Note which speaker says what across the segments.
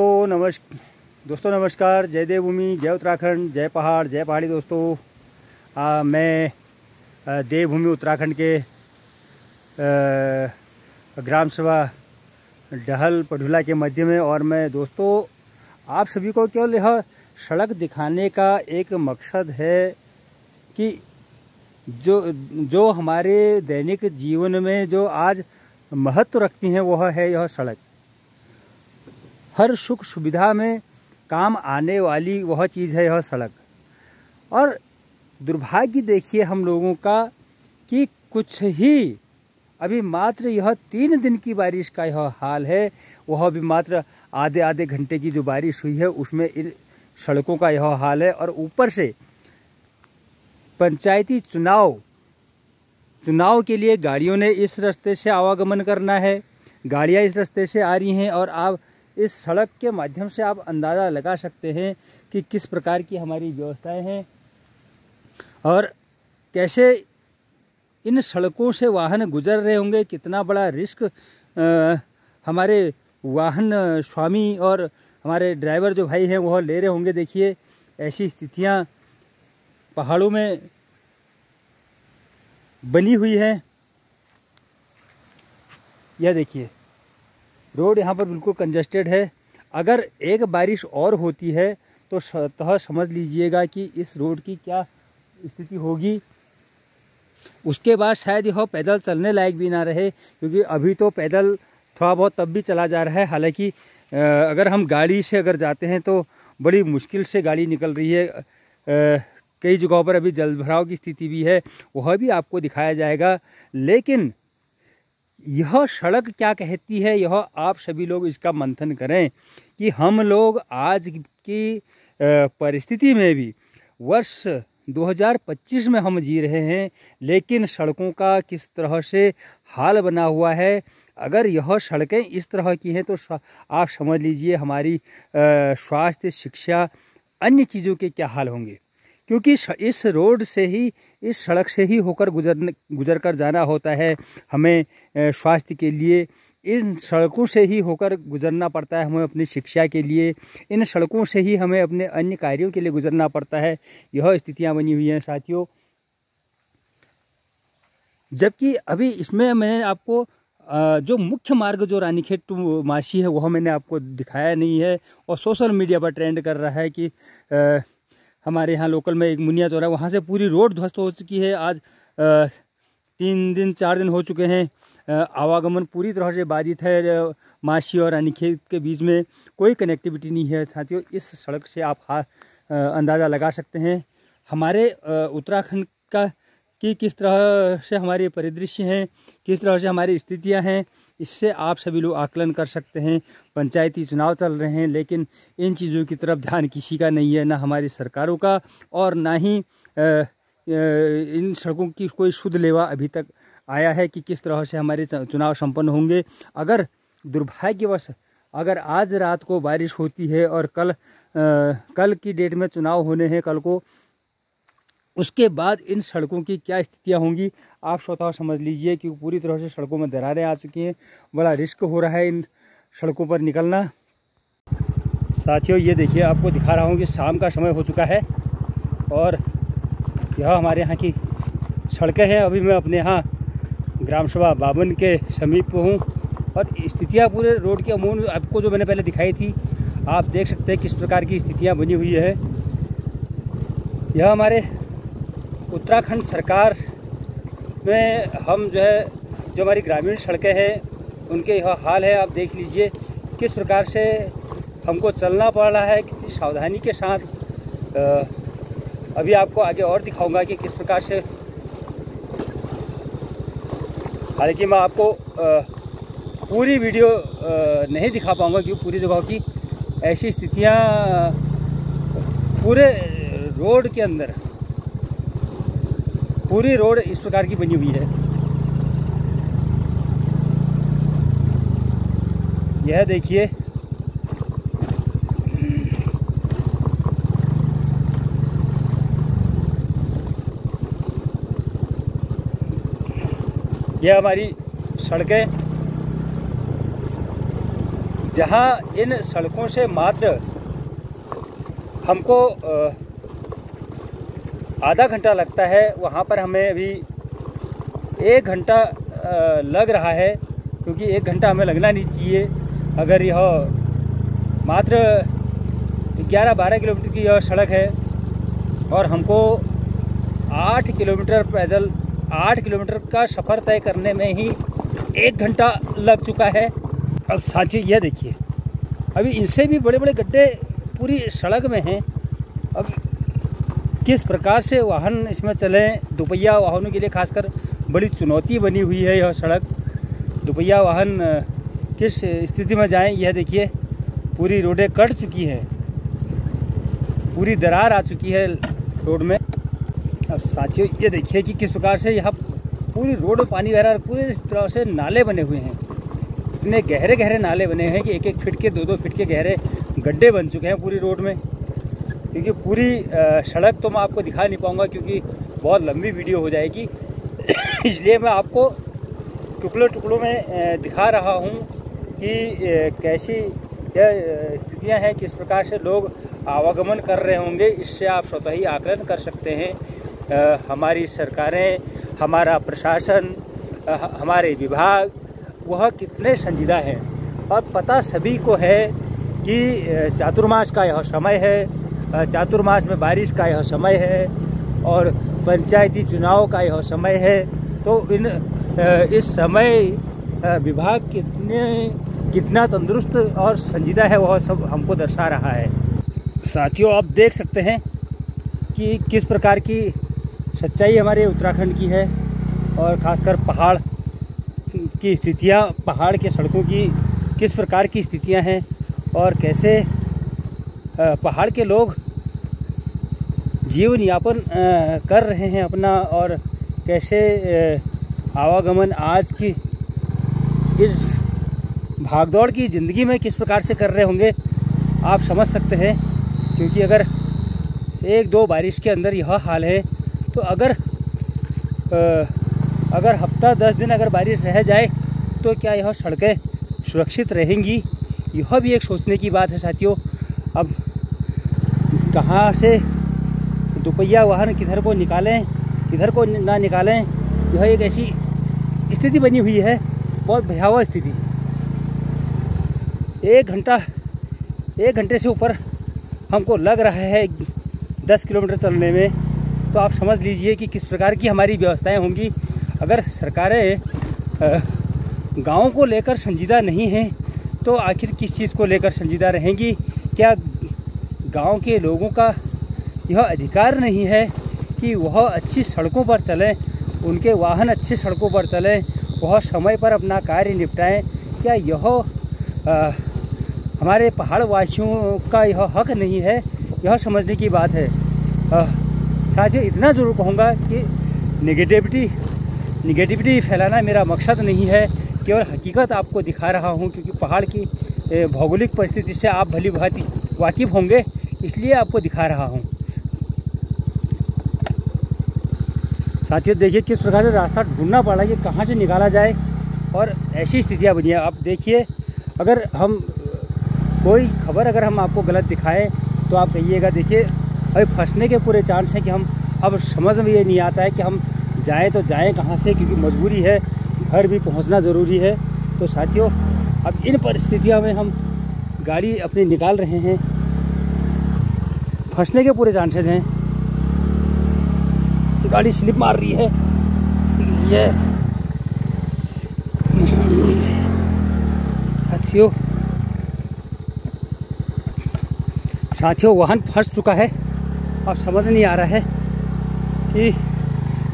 Speaker 1: तो दोस्तों नमस्कार। जय देवभूमि, जय उत्तराखंड, जय पहाड़, जय पहाड़ी। दोस्तों मैं देवभूमि उत्तराखंड के ग्राम सभा डहल पढ़ुला के मध्य में, और मैं दोस्तों आप सभी को केवल यह सड़क दिखाने का एक मकसद है कि जो हमारे दैनिक जीवन में जो आज महत्व रखती हैं वह है यह सड़क। हर सुख सुविधा में काम आने वाली वह चीज़ है यह सड़क। और दुर्भाग्य देखिए हम लोगों का कि कुछ ही अभी मात्र यह 3 दिन की बारिश का यह हाल है। वह भी मात्र आधे घंटे की जो बारिश हुई है उसमें इन सड़कों का यह हाल है। और ऊपर से पंचायती चुनाव के लिए गाड़ियों ने इस रास्ते से आवागमन करना है, गाड़ियां इस रास्ते से आ रही हैं, और आप इस सड़क के माध्यम से आप अंदाज़ा लगा सकते हैं कि किस प्रकार की हमारी व्यवस्थाएं हैं और कैसे इन सड़कों से वाहन गुजर रहे होंगे। कितना बड़ा रिस्क हमारे वाहन स्वामी और हमारे ड्राइवर जो भाई हैं वह ले रहे होंगे। देखिए ऐसी स्थितियां पहाड़ों में बनी हुई हैं। यह देखिए रोड यहाँ पर बिल्कुल कंजस्टेड है। अगर एक बारिश और होती है तो स्वतः समझ लीजिएगा कि इस रोड की क्या स्थिति होगी। उसके बाद शायद यह पैदल चलने लायक भी ना रहे, क्योंकि अभी तो पैदल थोड़ा बहुत तब भी चला जा रहा है। हालांकि अगर हम गाड़ी से अगर जाते हैं तो बड़ी मुश्किल से गाड़ी निकल रही है। कई जगहों पर अभी जल भराव की स्थिति भी है, वह भी आपको दिखाया जाएगा। लेकिन यह सड़क क्या कहती है, यह आप सभी लोग इसका मंथन करें कि हम लोग आज की परिस्थिति में भी वर्ष 2025 में हम जी रहे हैं, लेकिन सड़कों का किस तरह से हाल बना हुआ है। अगर यह सड़कें इस तरह की हैं तो आप समझ लीजिए हमारी स्वास्थ्य, शिक्षा, अन्य चीज़ों के क्या हाल होंगे। क्योंकि इस रोड से ही, इस सड़क से ही होकर गुजर कर जाना होता है हमें। स्वास्थ्य के लिए इन सड़कों से ही होकर गुजरना पड़ता है हमें। अपनी शिक्षा के लिए इन सड़कों से ही हमें अपने अन्य कार्यों के लिए गुजरना पड़ता है। यह स्थितियां बनी हुई हैं साथियों। जबकि अभी इसमें मैंने आपको जो मुख्य मार्ग जो रानीखेत टू मासी है वह मैंने आपको दिखाया नहीं है, और सोशल मीडिया पर ट्रेंड कर रहा है कि हमारे यहाँ लोकल में एक मुनिया चौरा, वहाँ से पूरी रोड ध्वस्त हो चुकी है। आज 3 दिन 4 दिन हो चुके हैं। आवागमन पूरी तरह से बाधित है। मासी और रानीखेत के बीच में कोई कनेक्टिविटी नहीं है साथियों। इस सड़क से आप अंदाज़ा लगा सकते हैं हमारे उत्तराखंड का कि किस तरह से हमारे परिदृश्य हैं, किस तरह से हमारी स्थितियां हैं। इससे आप सभी लोग आकलन कर सकते हैं। पंचायती चुनाव चल रहे हैं, लेकिन इन चीज़ों की तरफ ध्यान किसी का नहीं है, ना हमारी सरकारों का, और ना ही इन सड़कों की कोई शुद्ध लेवा अभी तक आया है कि किस तरह से हमारे चुनाव संपन्न होंगे। अगर दुर्भाग्यवश अगर आज रात को बारिश होती है और कल की डेट में चुनाव होने हैं कल को, उसके बाद इन सड़कों की क्या स्थितियां होंगी आप स्वतः समझ लीजिए कि पूरी तरह से सड़कों में दरारें आ चुकी हैं। बड़ा रिस्क हो रहा है इन सड़कों पर निकलना। साथियों ये देखिए, आपको दिखा रहा हूं कि शाम का समय हो चुका है और यह हमारे यहाँ की सड़कें हैं। अभी मैं अपने यहाँ ग्राम सभा बावन के समीप हूँ, और स्थितियाँ पूरे रोड के अमूल आपको जो मैंने पहले दिखाई थी, आप देख सकते हैं किस प्रकार की स्थितियाँ बनी हुई है। यह हमारे उत्तराखंड सरकार में हम जो हमारी ग्रामीण सड़कें हैं उनके यह हाल है। आप देख लीजिए किस प्रकार से हमको चलना पड़ रहा है, कितनी सावधानी के साथ। अभी आपको आगे और दिखाऊंगा कि किस प्रकार से। हालांकि मैं आपको पूरी वीडियो नहीं दिखा पाऊंगा क्योंकि पूरी जगह की ऐसी स्थितियां पूरे रोड के अंदर, पूरी रोड इस प्रकार की बनी हुई है। यह देखिए यह हमारी सड़कें जहां इन सड़कों से मात्र हमको आधा घंटा लगता है, वहां पर हमें अभी 1 घंटा लग रहा है, क्योंकि 1 घंटा हमें लगना नहीं चाहिए। अगर यह मात्र 11-12 किलोमीटर की यह सड़क है और हमको 8 किलोमीटर पैदल 8 किलोमीटर का सफ़र तय करने में ही 1 घंटा लग चुका है। अब साथियों यह देखिए, अभी इनसे भी बड़े बड़े गड्ढे पूरी सड़क में हैं। अब किस प्रकार से वाहन इसमें चलें, दोपहिया वाहनों के लिए खासकर बड़ी चुनौती बनी हुई है यह सड़क। दोपहिया वाहन किस स्थिति में जाएं, यह देखिए, पूरी रोडें कट चुकी हैं, पूरी दरार आ चुकी है रोड में। अब साथियों ये देखिए कि किस प्रकार से यहाँ पूरी रोड में पानी बह रहा है, पूरी तरह से नाले बने हुए हैं। इतने गहरे गहरे नाले बने हैं कि 1-1 फीट के 2-2 फीट के गहरे गड्ढे बन चुके हैं पूरी रोड में। क्योंकि पूरी सड़क तो मैं आपको दिखा नहीं पाऊँगा, क्योंकि बहुत लंबी वीडियो हो जाएगी। इसलिए मैं आपको टुकड़ों टुकड़ों में दिखा रहा हूँ कि कैसी यह स्थितियाँ हैं, किस प्रकार से लोग आवागमन कर रहे होंगे। इससे आप स्वतः ही आकलन कर सकते हैं हमारी सरकारें, हमारा प्रशासन, हमारे विभाग वह कितने संजीदा हैं। और पता सभी को है कि चातुर्मास का यह समय है, चातुर्मास में बारिश का यह समय है और पंचायती चुनाव का यह समय है। तो इस समय विभाग कितना तंदुरुस्त और संजीदा है वह सब हमको दर्शा रहा है। साथियों आप देख सकते हैं कि किस प्रकार की सच्चाई हमारे उत्तराखंड की है, और ख़ासकर पहाड़ की स्थितियाँ, पहाड़ के सड़कों की किस प्रकार की स्थितियाँ हैं और कैसे पहाड़ के लोग जीवन यापन कर रहे हैं अपना, और कैसे आवागमन आज की इस भागदौड़ की ज़िंदगी में किस प्रकार से कर रहे होंगे आप समझ सकते हैं। क्योंकि अगर 1-2 बारिश के अंदर यह हाल है, तो अगर हफ्ता 10 दिन अगर बारिश रह जाए तो क्या यह सड़कें सुरक्षित रहेंगी, यह भी एक सोचने की बात है साथियों। अब कहाँ से दोपहिया वाहन किधर को निकालें, किधर को ना निकालें, यह एक ऐसी स्थिति बनी हुई है, बहुत भयावह स्थिति। 1 घंटे से ऊपर हमको लग रहा है 10 किलोमीटर चलने में। तो आप समझ लीजिए कि किस प्रकार की हमारी व्यवस्थाएं होंगी। अगर सरकारें गाँव को लेकर संजीदा नहीं हैं, तो आखिर किस चीज़ को लेकर संजीदा रहेंगी? क्या गांव के लोगों का यह अधिकार नहीं है कि वह अच्छी सड़कों पर चलें, उनके वाहन अच्छी सड़कों पर चलें, वह समय पर अपना कार्य निपटाएं? क्या यह हमारे पहाड़ वासियों का यह हक नहीं है? यह समझने की बात है। साथियों इतना ज़रूर कहूँगा कि निगेटिविटी फैलाना मेरा मकसद नहीं है, केवल हकीकत आपको दिखा रहा हूँ। क्योंकि पहाड़ की भौगोलिक परिस्थिति से आप भली भांति वाकिफ़ होंगे, इसलिए आपको दिखा रहा हूँ। साथियों देखिए किस प्रकार से रास्ता ढूंढना पड़ा है कि कहाँ से निकाला जाए, और ऐसी स्थितियाँ बनी है। आप देखिए, अगर हम कोई खबर अगर हम आपको गलत दिखाएं तो आप कहिएगा। देखिए अभी फंसने के पूरे चांस हैं कि हम अब समझ में ये नहीं आता है कि हम जाएं तो जाएं कहाँ से, क्योंकि मजबूरी है, घर भी पहुंचना ज़रूरी है। तो साथियों अब इन परिस्थितियों में हम गाड़ी अपनी निकाल रहे हैं, फंसने के पूरे चांसेस हैं। गाड़ी स्लिप मार रही है, ये साथियों वाहन फंस चुका है। अब समझ नहीं आ रहा है कि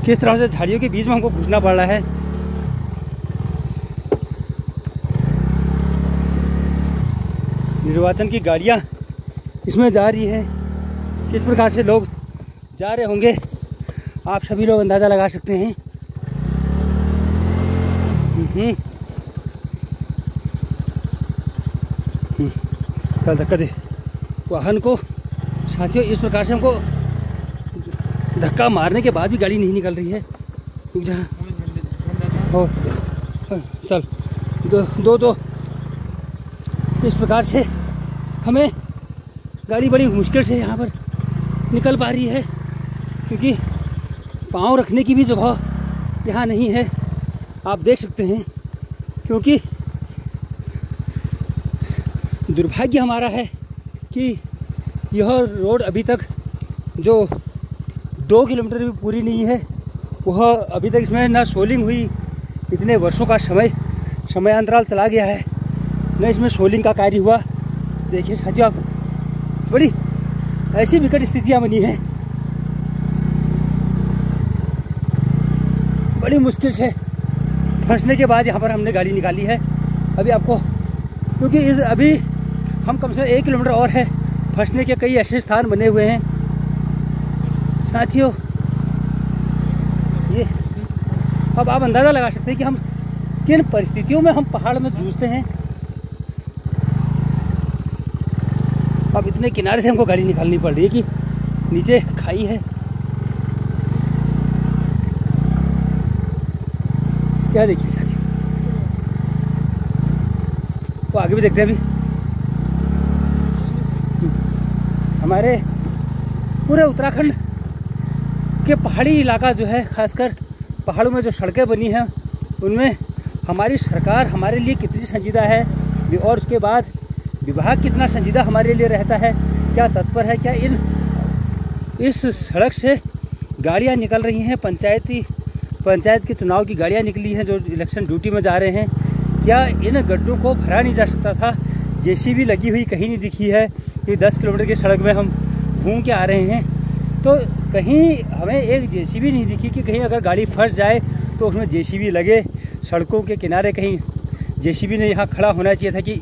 Speaker 1: किस तरह से झाड़ियों के बीच में हमको घुसना पड़ रहा है। निर्वाचन की गाड़ियां इसमें जा रही हैं, किस प्रकार से लोग जा रहे होंगे आप सभी लोग अंदाज़ा लगा सकते हैं। चल धक्का दे वाहन को। साथियों इस प्रकार से हमको धक्का मारने के बाद भी गाड़ी नहीं निकल रही है। जहाँ हो चल दो इस प्रकार से हमें गाड़ी बड़ी मुश्किल से यहाँ पर निकल पा रही है, क्योंकि पाँव रखने की भी जगह यहाँ नहीं है। आप देख सकते हैं, क्योंकि दुर्भाग्य हमारा है कि यह रोड अभी तक जो 2 किलोमीटर भी पूरी नहीं है, वह अभी तक इसमें ना सोलिंग हुई। इतने वर्षों का समयांतराल चला गया है, न इसमें सोलिंग का कार्य हुआ। देखिए साथियों, आप बड़ी ऐसी विकट स्थितियाँ बनी हैं, बड़ी मुश्किल से फंसने के बाद यहाँ पर हमने गाड़ी निकाली है। अभी आपको, क्योंकि अभी हम कम से कम 1 किलोमीटर और है, फंसने के कई ऐसे स्थान बने हुए हैं साथियों। ये अब आप अंदाज़ा लगा सकते हैं कि हम किन परिस्थितियों में हम पहाड़ में जूझते हैं। अब इतने किनारे से हमको गाड़ी निकालनी पड़ रही है कि नीचे खाई है। क्या देखिए साथियों, तो आगे भी देखते हैं। अभी हमारे पूरे उत्तराखंड के पहाड़ी इलाका जो है, खासकर पहाड़ों में जो सड़कें बनी हैं, उनमें हमारी सरकार हमारे लिए कितनी संजीदा है, और उसके बाद विभाग कितना संजीदा हमारे लिए रहता है, क्या तत्पर है। क्या इस सड़क से गाड़ियाँ निकल रही हैं, पंचायत के चुनाव की गाड़ियाँ निकली हैं जो इलेक्शन ड्यूटी में जा रहे हैं, क्या इन गड्ढों को भरा नहीं जा सकता था। जेसीबी लगी हुई कहीं नहीं दिखी है कि 10 किलोमीटर की सड़क में हम घूम के आ रहे हैं, तो कहीं हमें एक जेसीबी नहीं दिखी कि कहीं अगर गाड़ी फंस जाए तो उसमें जेसीबी लगे। सड़कों के किनारे कहीं जेसीबी ने यहाँ खड़ा होना चाहिए था कि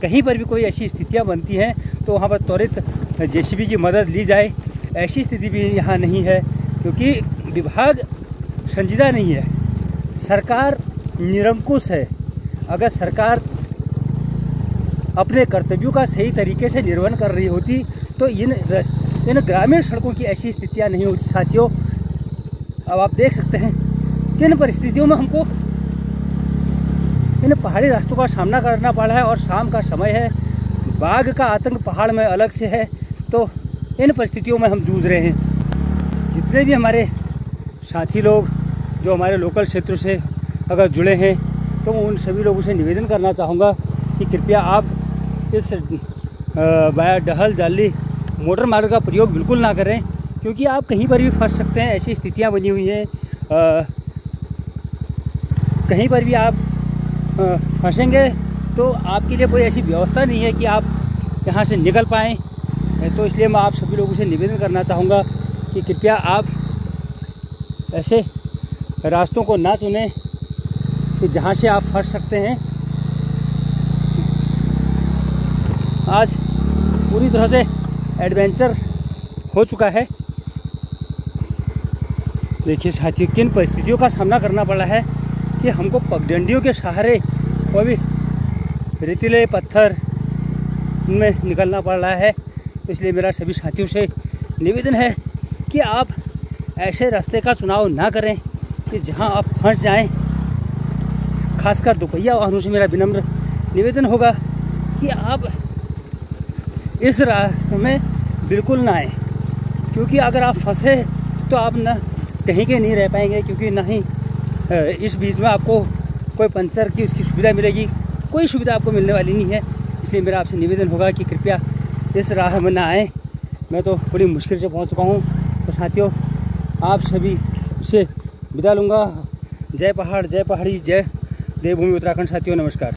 Speaker 1: कहीं पर भी कोई ऐसी स्थितियाँ बनती हैं तो वहाँ पर त्वरित जेसीबी की मदद ली जाए। ऐसी स्थिति भी यहाँ नहीं है, क्योंकि विभाग संजीदा नहीं है, सरकार निरंकुश है। अगर सरकार अपने कर्तव्यों का सही तरीके से निर्वहन कर रही होती तो इन ग्रामीण सड़कों की ऐसी स्थितियाँ नहीं होती साथियों। अब आप देख सकते हैं किन परिस्थितियों में हमको इन पहाड़ी रास्तों का सामना करना पड़ा है, और शाम का समय है, बाघ का आतंक पहाड़ में अलग से है, तो इन परिस्थितियों में हम जूझ रहे हैं। जितने भी हमारे साथी लोग जो हमारे लोकल क्षेत्र से अगर जुड़े हैं, तो उन सभी लोगों से निवेदन करना चाहूँगा कि कृपया आप इस वाया डहल जाली मोटर मार्ग का प्रयोग बिल्कुल ना करें, क्योंकि आप कहीं पर भी फंस सकते हैं। ऐसी स्थितियाँ बनी हुई हैं, कहीं पर भी आप फंसेंगे तो आपके लिए कोई ऐसी व्यवस्था नहीं है कि आप यहाँ से निकल पाएँ। तो इसलिए मैं आप सभी लोगों से निवेदन करना चाहूँगा कि कृपया आप ऐसे रास्तों को ना चुनें कि जहाँ से आप फंस सकते हैं। आज पूरी तरह से एडवेंचर हो चुका है। देखिए साथियों, किन परिस्थितियों का सामना करना पड़ा है कि हमको पगडंडियों के सहारे और भी रेतीले पत्थर में निकलना पड़ रहा है। तो इसलिए मेरा सभी साथियों से निवेदन है कि आप ऐसे रास्ते का चुनाव ना करें कि जहां आप फंस जाएं। खासकर दोपहिया वाहनों से मेरा विनम्र निवेदन होगा कि आप इस राह में बिल्कुल ना आए, क्योंकि अगर आप फंसे तो आप ना कहीं के नहीं रह पाएंगे, क्योंकि ना ही इस बीच में आपको कोई पंचर की उसकी सुविधा मिलेगी, कोई सुविधा आपको मिलने वाली नहीं है। इसलिए मेरा आपसे निवेदन होगा कि कृपया इस राह में ना आएँ। मैं तो बड़ी मुश्किल से पहुंच चुका हूं। तो साथियों, आप सभी से विदा लूँगा। जय पहाड़, जय पहाड़ी, जय देवभूमि उत्तराखंड। साथियों नमस्कार।